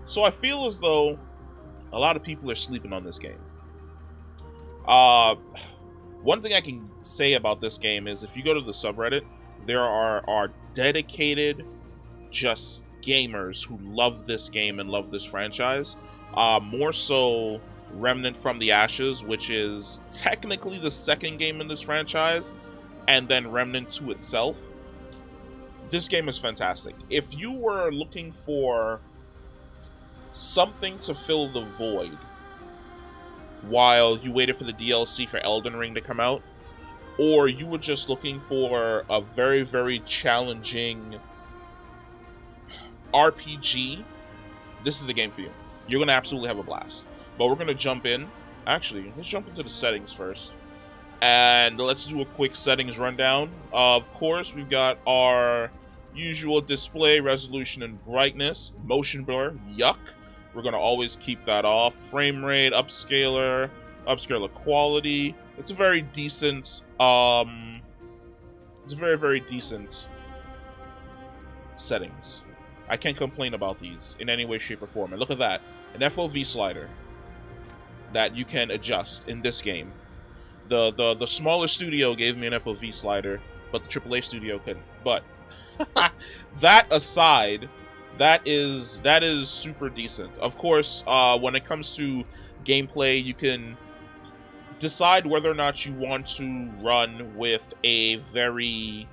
So I feel as though a lot of people are sleeping on this game. Uh, One thing I can say about this game is if you go to the subreddit, there are dedicated just gamers who love this game and love this franchise. More so Remnant from the Ashes, which is technically the second game in this franchise, and then Remnant 2 itself. This game is fantastic. If you were looking for something to fill the void while you waited for the DLC for Elden Ring to come out, or you were just looking for a very, very challenging RPG, this is the game for you. You're going to absolutely have a blast. But we're going to jump in. Actually, let's jump into the settings first. And let's do a quick settings rundown. Of course, we've got our usual display, resolution, and brightness. Motion blur, yuck. We're going to always keep that off. Frame rate, upscaler quality. It's a very decent, it's a very, very decent settings. I can't complain about these in any way, shape, or form. And look at that. An FOV slider that you can adjust in this game. The smaller studio gave me an FOV slider, but the AAA studio couldn't. But that aside, that is super decent. Of course, when it comes to gameplay, you can decide whether or not you want to run with a very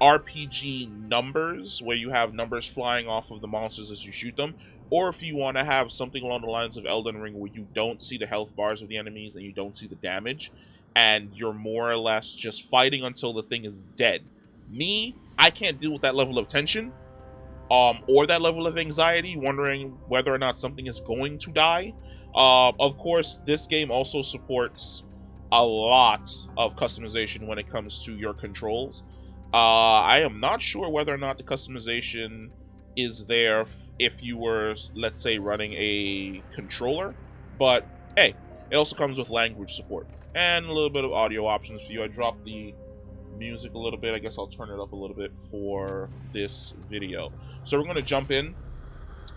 RPG numbers, where you have numbers flying off of the monsters as you shoot them, or if you want to have something along the lines of Elden Ring, where you don't see the health bars of the enemies and you don't see the damage, and you're more or less just fighting until the thing is dead. Me, I can't deal with that level of tension, or that level of anxiety, wondering whether or not something is going to die. Of course, this game also supports a lot of customization when it comes to your controls. I am not sure whether or not the customization is there if you were, let's say, running a controller, but hey, it also comes with language support and a little bit of audio options for you. I dropped the music a little bit. I guess I'll turn it up a little bit for this video. So we're going to jump in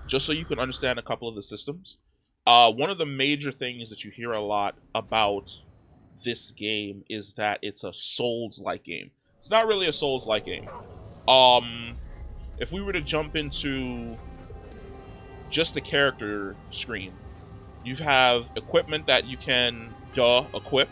just so you can understand a couple of the systems. One of the major things that you hear a lot about this game is that it's a Souls-like game. It's not really a Souls-like game. If we were to jump into just the character screen, you have equipment that you can equip.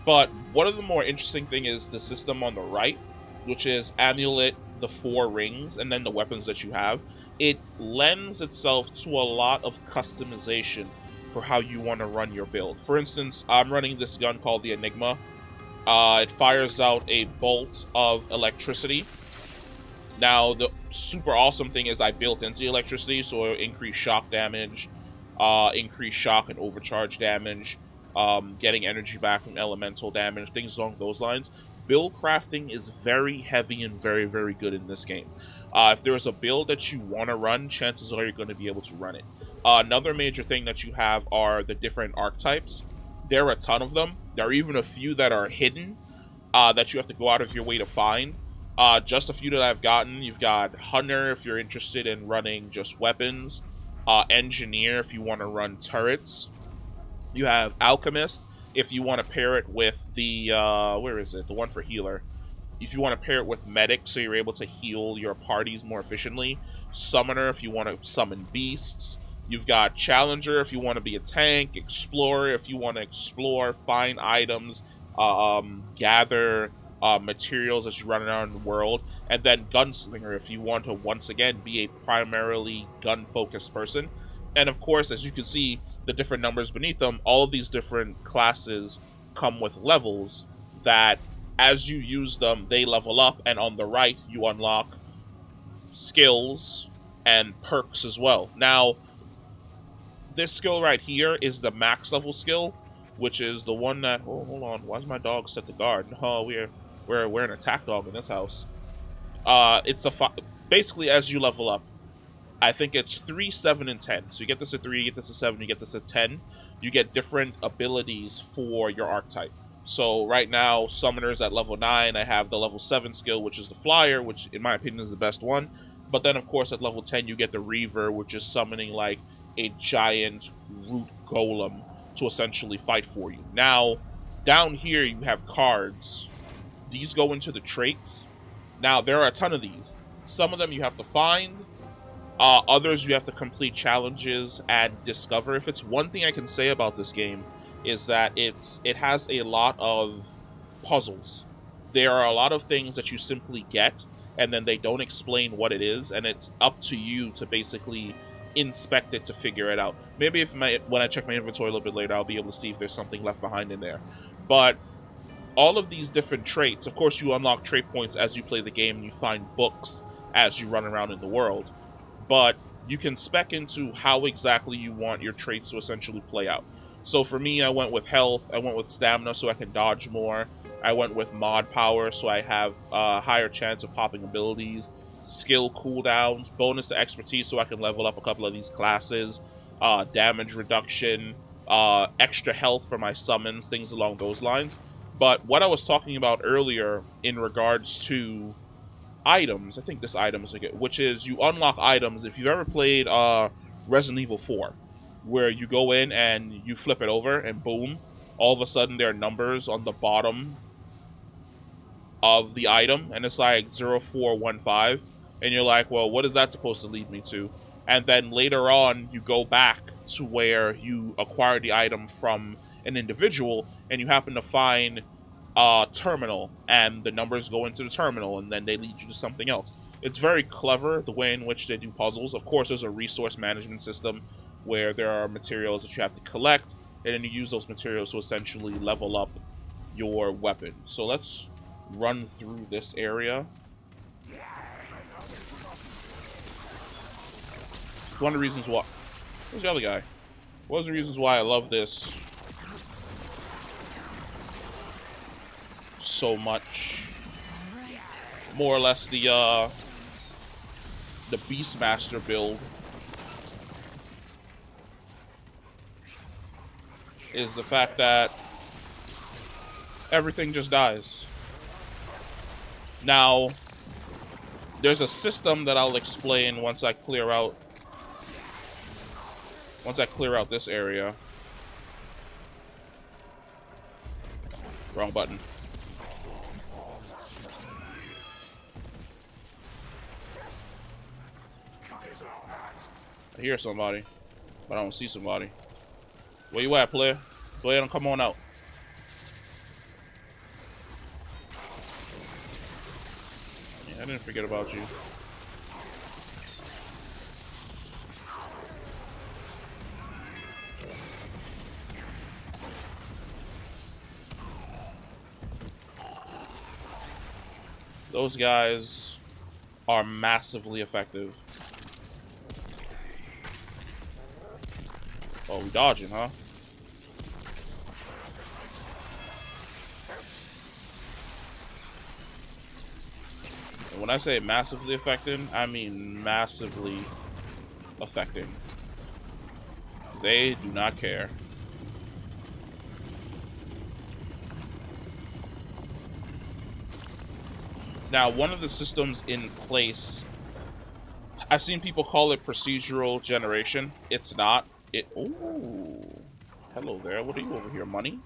But one of the more interesting thing is the system on the right, which is amulet, the 4 rings, and then the weapons that you have. It lends itself to a lot of customization for how you want to run your build. For instance, I'm running this gun called the Enigma. It fires out a bolt of electricity. Now, the super awesome thing is I built into the electricity, so it'll increase shock damage, increase shock and overcharge damage, getting energy back from elemental damage, things along those lines. Build crafting is very heavy and very, very good in this game. If there's a build that you want to run, chances are you're going to be able to run it. Another major thing that you have are the different archetypes. There are a ton of them. There are even a few that are hidden that you have to go out of your way to find. Just a few that I've gotten. You've got Hunter if you're interested in running just weapons. Engineer if you want to run turrets. You have Alchemist if you want to pair it with the, where is it? The one for healer. If you want to pair it with Medic so you're able to heal your parties more efficiently. Summoner if you want to summon beasts. You've got Challenger if you want to be a tank. Explorer if you want to explore, find items, gather materials as you run around the world. And then Gunslinger if you want to once again be a primarily gun-focused person. And of course, as you can see, the different numbers beneath them, all of these different classes come with levels that, as you use them, they level up. And on the right, you unlock skills and perks as well. Now, this skill right here is the max level skill, which is the one that... Oh, hold on. Why is my dog set to guard? No, we're an attack dog in this house. It's basically as you level up. I think it's 3, 7, and 10. So you get this at 3, you get this at 7, you get this at 10. You get different abilities for your archetype. So right now, Summoner's at level 9. I have the level 7 skill, which is the Flyer, which in my opinion is the best one. But then, of course, at level 10, you get the Reaver, which is summoning like a giant root golem to essentially fight for you. Now, down here you have cards. These go into the traits. Now, there are a ton of these. Some of them you have to find. Others you have to complete challenges and discover. If it's one thing I can say about this game, is that it has a lot of puzzles. There are a lot of things that you simply get, and then they don't explain what it is, and it's up to you to basically inspect it to figure it out. Maybe when I check my inventory a little bit later, I'll be able to see if there's something left behind in there. But all of these different traits, of course, you unlock trait points as you play the game, and you find books as you run around in the world. But you can spec into how exactly you want your traits to essentially play out. So for me, I went with health, I went with stamina so I can dodge more, I went with mod power so I have a higher chance of popping abilities, skill cooldowns, bonus to expertise so I can level up a couple of these classes, damage reduction, extra health for my summons, things along those lines. But what I was talking about earlier in regards to items, I think this item is a good, which is you unlock items. If you've ever played Resident Evil 4, where you go in and you flip it over and boom, all of a sudden there are numbers on the bottom of the item and it's like 0415 and you're like, well, what is that supposed to lead me to? And then later on you go back to where you acquired the item from an individual and you happen to find terminal, and the numbers go into the terminal, and then they lead you to something else. It's very clever, the way in which they do puzzles. Of course, there's a resource management system where there are materials that you have to collect, and then you use those materials to essentially level up your weapon. So let's run through this area. One of the reasons why... Where's the other guy? One of the reasons why I love this so much, more or less the Beastmaster build, is the fact that everything just dies. Now, there's a system that I'll explain once I clear out this area. Wrong button. I hear somebody, but I don't see somebody. Where you at, player? Go ahead and come on out. Yeah, I didn't forget about you. Those guys are massively effective. Oh, we dodging, huh? And when I say massively affecting, I mean massively affecting. They do not care. Now, one of the systems in place, I've seen people call it procedural generation. It's not. Ooh. Hello there. What are you over here, money?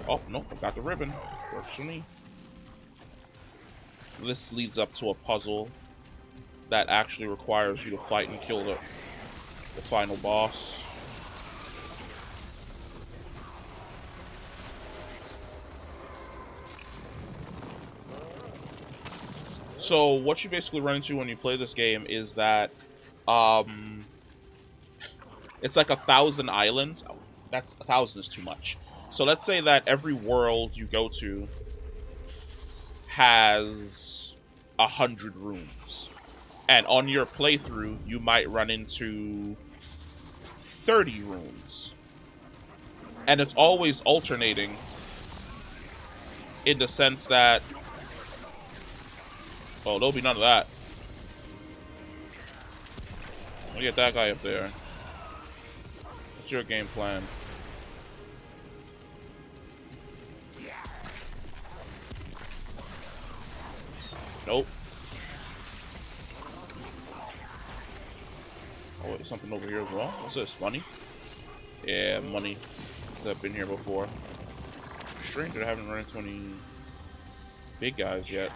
Oh, no, I got the ribbon. Works for me. This leads up to a puzzle that actually requires you to fight and kill the final boss. So what you basically run into when you play this game is that it's like 1,000 islands. Oh, that's 1,000 is too much. So let's say that every world you go to has 100 rooms, and on your playthrough you might run into 30 rooms, and it's always alternating in the sense that, oh, there'll be none of that. Look at that guy up there. What's your game plan? Nope. Oh, wait, something over here as well. What's this? Money? Yeah, money. I've been here before. Strange that I haven't run into any big guys yet.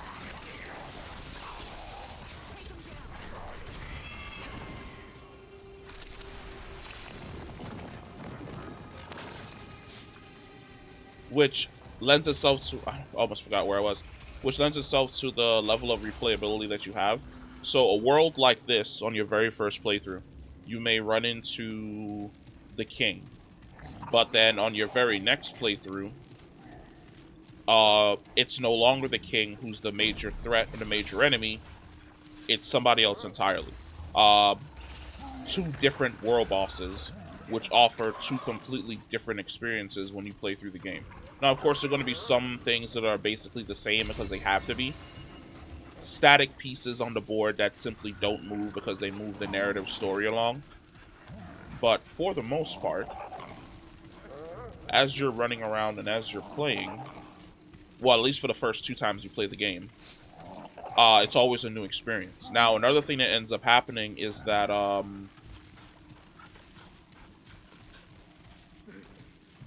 Which lends itself to, I almost forgot where I was, which lends itself to the level of replayability that you have. So a world like this, on your very first playthrough, you may run into the king. But then on your very next playthrough, it's no longer the king who's the major threat or the major enemy. It's somebody else entirely. Uh, two different world bosses, which offer two completely different experiences when you play through the game. Now, of course, there are going to be some things that are basically the same because they have to be. Static pieces on the board that simply don't move because they move the narrative story along. But for the most part, as you're running around and as you're playing, well, at least for the first 2 times you play the game, it's always a new experience. Now, another thing that ends up happening is that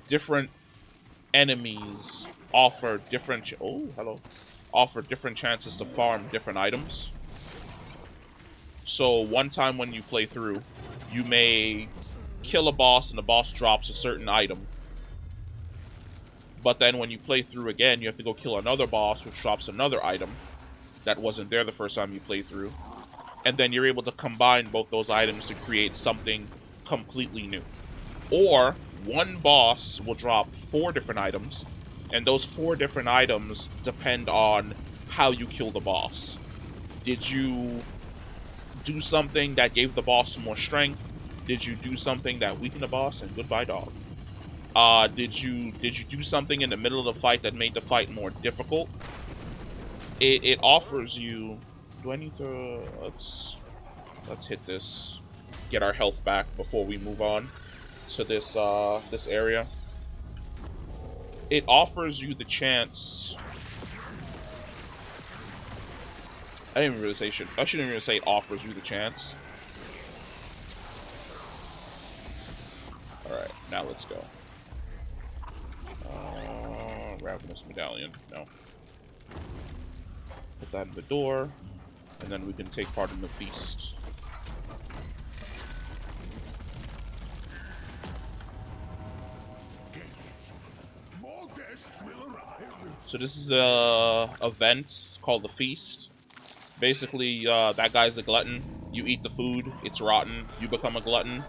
different enemies offer different offer different chances to farm different items. So one time when you play through, you may kill a boss and the boss drops a certain item. But then when you play through again, you have to go kill another boss which drops another item that wasn't there the first time you played through. And then you're able to combine both those items to create something completely new. Or one boss will drop 4 different items, and those 4 different items depend on how you kill the boss. Did you do something that gave the boss more strength? Did you do something that weakened the boss? And goodbye, dog. Did you do something in the middle of the fight that made the fight more difficult? It offers you. Do I need to? Let's hit this. Get our health back before we move on to this this area. It offers you the chance. I didn't really say I shouldn't even say it offers you the chance. All right, now let's go. Ravenous medallion. No. Put that in the door, and then we can take part in the feast. So this is a event called the feast. Basically, that guy's a glutton. You eat the food, it's rotten, you become a glutton.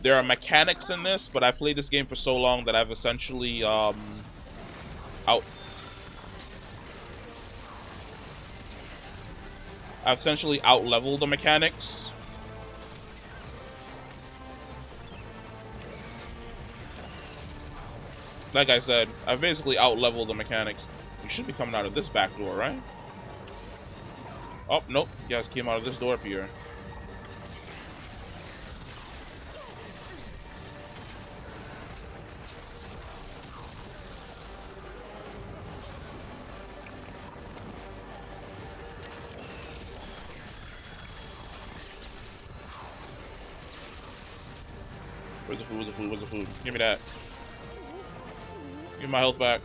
There are mechanics in this, but I played this game for so long that I've essentially out-leveled the mechanics. Like I said, I've basically out-leveled the mechanics. You should be coming out of this back door, right? Oh, nope. You guys came out of this door up here. Where's the food? Where's the food? Where's the food? Give me that. Give me my health back.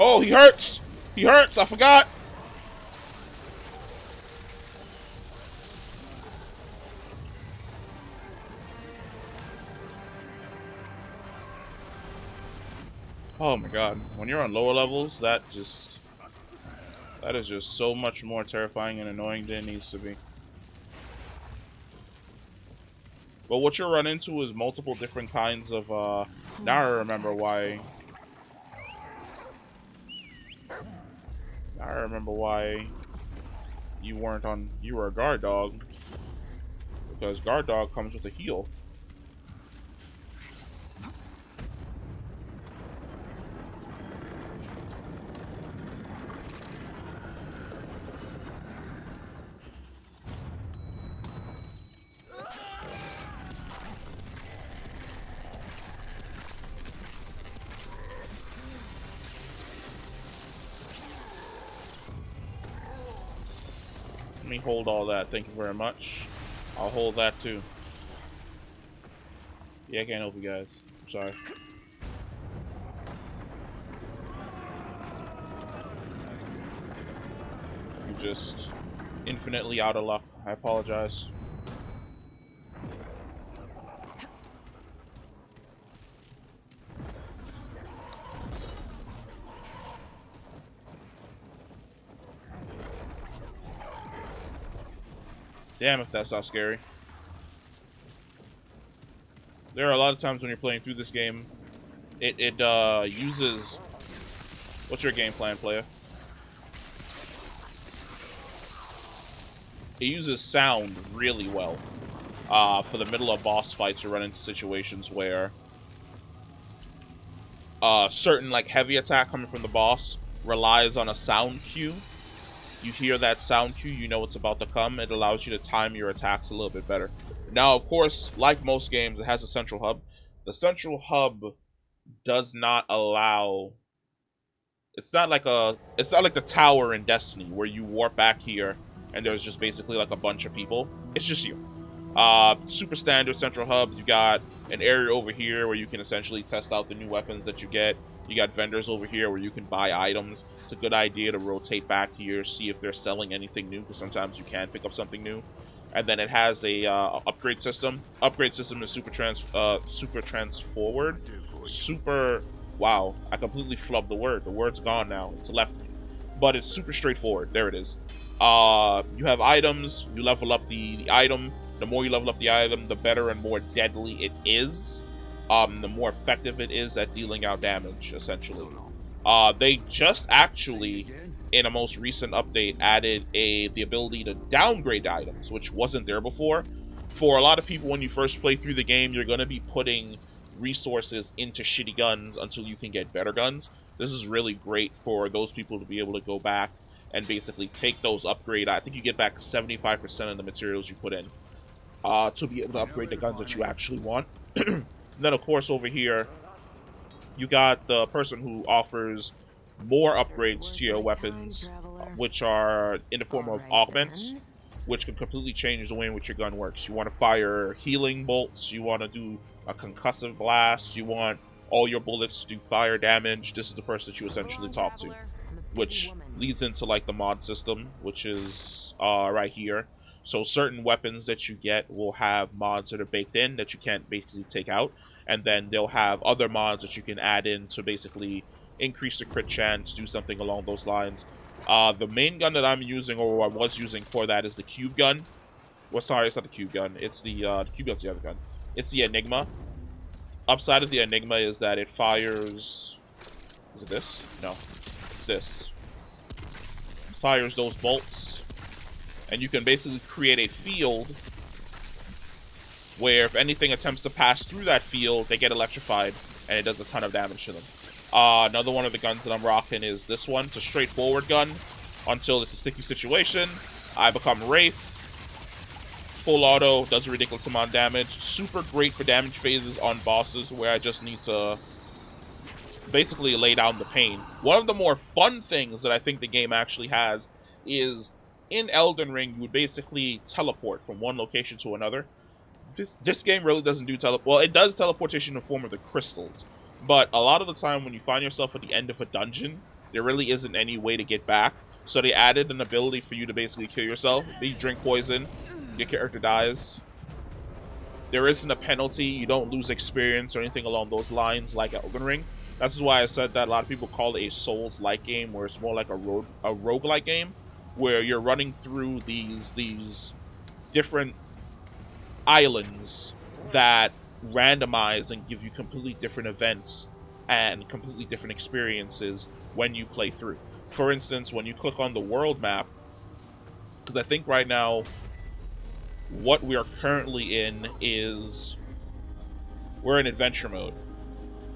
Oh, he hurts! He hurts! I forgot! Oh my god. When you're on lower levels, that is just so much more terrifying and annoying than it needs to be. But what you'll run into is multiple different kinds of, now I remember why I remember why you weren't on. You were a guard dog, because guard dog comes with a heal. Let me hold all that. Thank you very much. I'll hold that too. Yeah, I can't help you guys. I'm sorry. I'm just infinitely out of luck. I apologize. Damn, if that's not scary. There are a lot of times when you're playing through this game, it uses... What's your game plan, player? It uses sound really well. For the middle of boss fights, you run into situations where certain like heavy attack coming from the boss relies on a sound cue. You hear that sound cue, you know it's about to come. It allows you to time your attacks a little bit better. Now, of course, like most games, it has a central hub. The central hub does not allow... It's not like the tower in Destiny where you warp back here and there's just basically like a bunch of people. It's just you. Super standard central hub. You got an area over here where you can essentially test out the new weapons that you get. You got vendors over here where you can buy items. It's a good idea to rotate back here, see if they're selling anything new, because sometimes you can pick up something new. And then it has a upgrade system. Upgrade system is super forward. Super... Wow, I completely flubbed the word. The word's gone now. It's left. But it's super straightforward. There it is. You have items. You level up the item. The more you level up the item, the better and more deadly it is. The more effective it is at dealing out damage, essentially. They just actually, in a most recent update, added the ability to downgrade the items, which wasn't there before. For a lot of people, when you first play through the game, you're going to be putting resources into shitty guns until you can get better guns. This is really great for those people to be able to go back and basically take those upgrade. I think you get back 75% of the materials you put in to be able to upgrade the guns that you actually want. Then, of course, over here, you got the person who offers more upgrades to your weapons, which are in the form of augments, which can completely change the way in which your gun works. You want to fire healing bolts, you want to do a concussive blast, you want all your bullets to do fire damage. This is the person that you essentially talk to, which leads into like the mod system, which is right here. So certain weapons that you get will have mods that are baked in that you can't basically take out, and then they'll have other mods that you can add in to basically increase the crit chance, do something along those lines. The main gun that I'm using, or I was using for that, is the cube gun. Well, sorry, it's not the cube gun. It's the cube gun's the other gun. It's the Enigma. Upside of the Enigma is that it fires... Is it this? No. It's this. It fires those bolts. And you can basically create a field where if anything attempts to pass through that field, they get electrified, and it does a ton of damage to them. Another one of the guns that I'm rocking is this one. It's a straightforward gun until it's a sticky situation. I become Wraith. Full auto, does a ridiculous amount of damage. Super great for damage phases on bosses where I just need to basically lay down the pain. One of the more fun things that I think the game actually has is in Elden Ring, you would basically teleport from one location to another. This game really doesn't do well, it does teleportation in the form of the crystals. But a lot of the time when you find yourself at the end of a dungeon, there really isn't any way to get back. So they added an ability for you to basically kill yourself. You drink poison, your character dies. There isn't a penalty. You don't lose experience or anything along those lines like Elden Ring. That's why I said that a lot of people call it a Souls-like game, where it's more like a roguelike game, where you're running through these different islands that randomize and give you completely different events and completely different experiences when you play through. For instance, when you click on the world map, because I think right now what we are currently in is we're in adventure mode.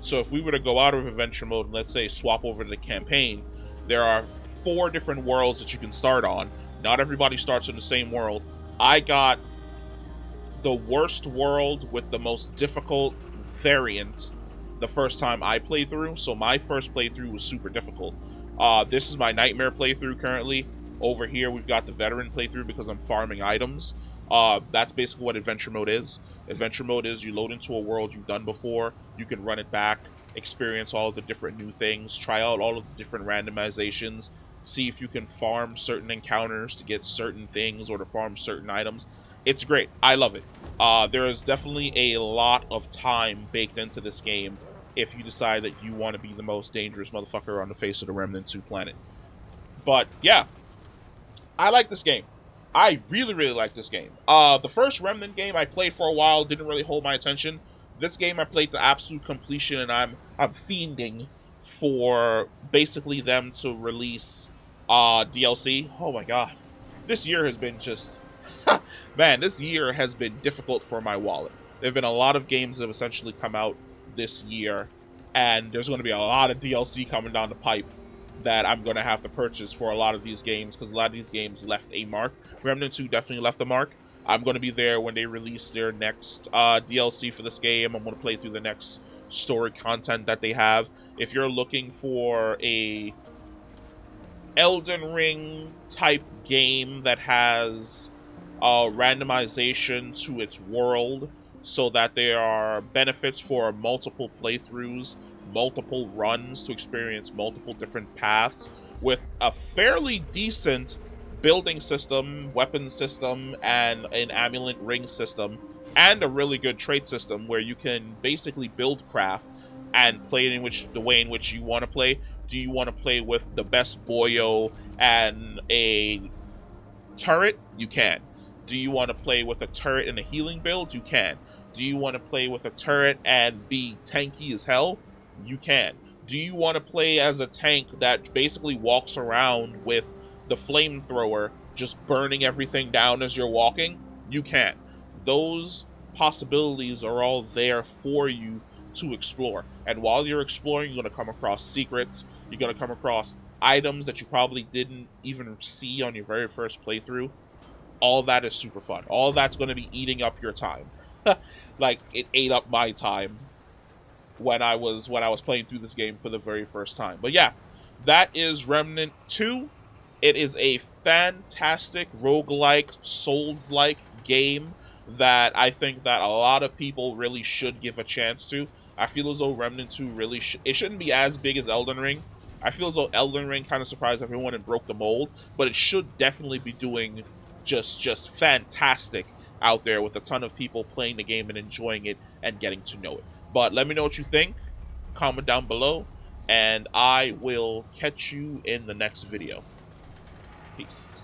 So if we were to go out of adventure mode and let's say swap over to the campaign, there are 4 different worlds that you can start on. Not everybody starts in the same world. I got the worst world with the most difficult variant the first time I played through, so my first playthrough was super difficult. This is my nightmare playthrough currently. Over here we've got the veteran playthrough because I'm farming items. That's basically what adventure mode is. Adventure mode is you load into a world you've done before, you can run it back, experience all of the different new things, try out all of the different randomizations, see if you can farm certain encounters to get certain things or to farm certain items. It's great. I love it. There is definitely a lot of time baked into this game if you decide that you want to be the most dangerous motherfucker on the face of the Remnant 2 planet. But yeah, I like this game. I really, really like this game. The first Remnant game I played for a while didn't really hold my attention. This game I played to absolute completion, and I'm fiending for basically them to release DLC. Oh my god, this year has been just man. This year has been difficult for my wallet. There have been a lot of games that have essentially come out this year, and there's going to be a lot of DLC coming down the pipe that I'm going to have to purchase for a lot of these games because a lot of these games left a mark. Remnant 2 definitely left a mark. I'm going to be there when they release their next DLC for this game. I'm going to play through the next story content that they have. If you're looking for a Elden Ring type game that has randomization to its world so that there are benefits for multiple playthroughs, multiple runs to experience multiple different paths with a fairly decent building system, weapon system, and an amulet ring system, and a really good trait system where you can basically build craft and play it in the way in which you want to play. Do you want to play with the best boyo and a turret? You can. Do you want to play with a turret and a healing build? You can. Do you want to play with a turret and be tanky as hell? You can. Do you want to play as a tank that basically walks around with the flamethrower just burning everything down as you're walking? You can. Those possibilities are all there for you to explore. And while you're exploring, you're going to come across secrets. You're going to come across items that you probably didn't even see on your very first playthrough. All that is super fun. All that's going to be eating up your time. Like, it ate up my time when I was playing through this game for the very first time. But yeah, that is Remnant 2. It is a fantastic roguelike, Souls-like game that I think that a lot of people really should give a chance to. I feel as though Remnant 2 really it shouldn't be as big as Elden Ring. I feel as though Elden Ring kind of surprised everyone and broke the mold, but it should definitely be doing just fantastic out there with a ton of people playing the game and enjoying it and getting to know it. But let me know what you think. Comment down below, and I will catch you in the next video. Peace.